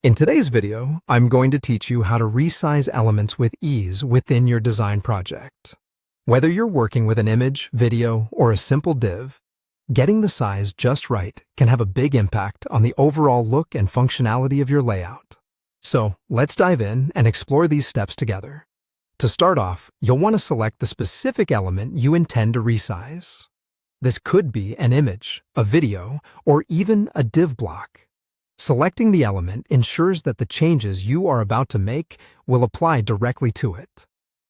In today's video, I'm going to teach you how to resize elements with ease within your design project. Whether you're working with an image, video, or a simple div, getting the size just right can have a big impact on the overall look and functionality of your layout. So let's dive in and explore these steps together. To start off, you'll want to select the specific element you intend to resize. This could be an image, a video, or even a div block. Selecting the element ensures that the changes you are about to make will apply directly to it.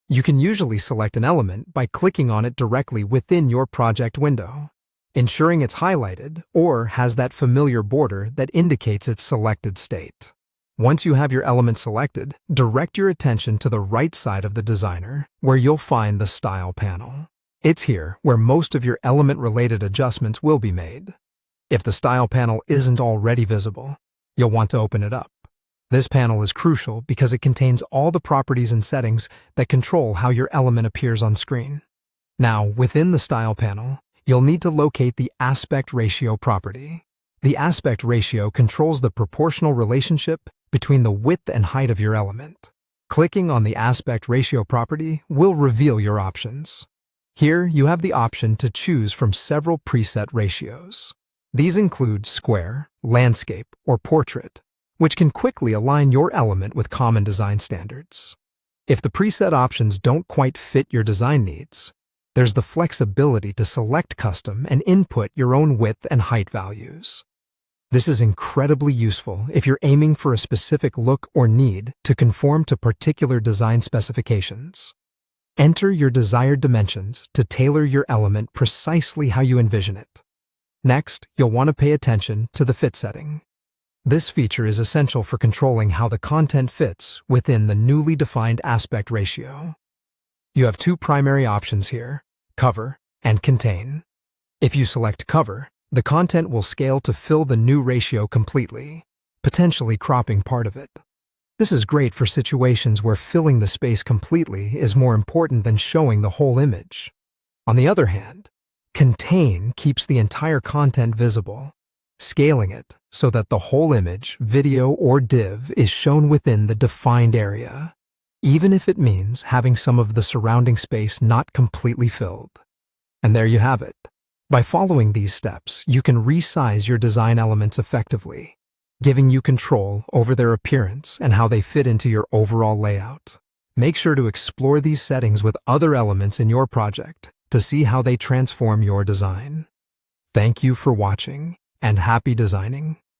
You can usually select an element by clicking on it directly within your project window, ensuring it's highlighted or has that familiar border that indicates its selected state. Once you have your element selected, direct your attention to the right side of the designer, where you'll find the Style panel. It's here where most of your element-related adjustments will be made. If the Style panel isn't already visible, you'll want to open it up. This panel is crucial because it contains all the properties and settings that control how your element appears on screen. Now, within the Style panel, you'll need to locate the aspect ratio property. The aspect ratio controls the proportional relationship between the width and height of your element. Clicking on the aspect ratio property will reveal your options. Here, you have the option to choose from several preset ratios. These include square, landscape, or portrait, which can quickly align your element with common design standards. If the preset options don't quite fit your design needs, there's the flexibility to select custom and input your own width and height values. This is incredibly useful if you're aiming for a specific look or need to conform to particular design specifications. Enter your desired dimensions to tailor your element precisely how you envision it. Next, you'll want to pay attention to the fit setting. This feature is essential for controlling how the content fits within the newly defined aspect ratio. You have two primary options here: cover and contain. If you select cover, the content will scale to fill the new ratio completely, potentially cropping part of it. This is great for situations where filling the space completely is more important than showing the whole image. On the other hand, contain keeps the entire content visible, scaling it so that the whole image, video, or div is shown within the defined area, even if it means having some of the surrounding space not completely filled. And there you have it. By following these steps, you can resize your design elements effectively, giving you control over their appearance and how they fit into your overall layout. Make sure to explore these settings with other elements in your project to see how they transform your design. Thank you for watching, and happy designing.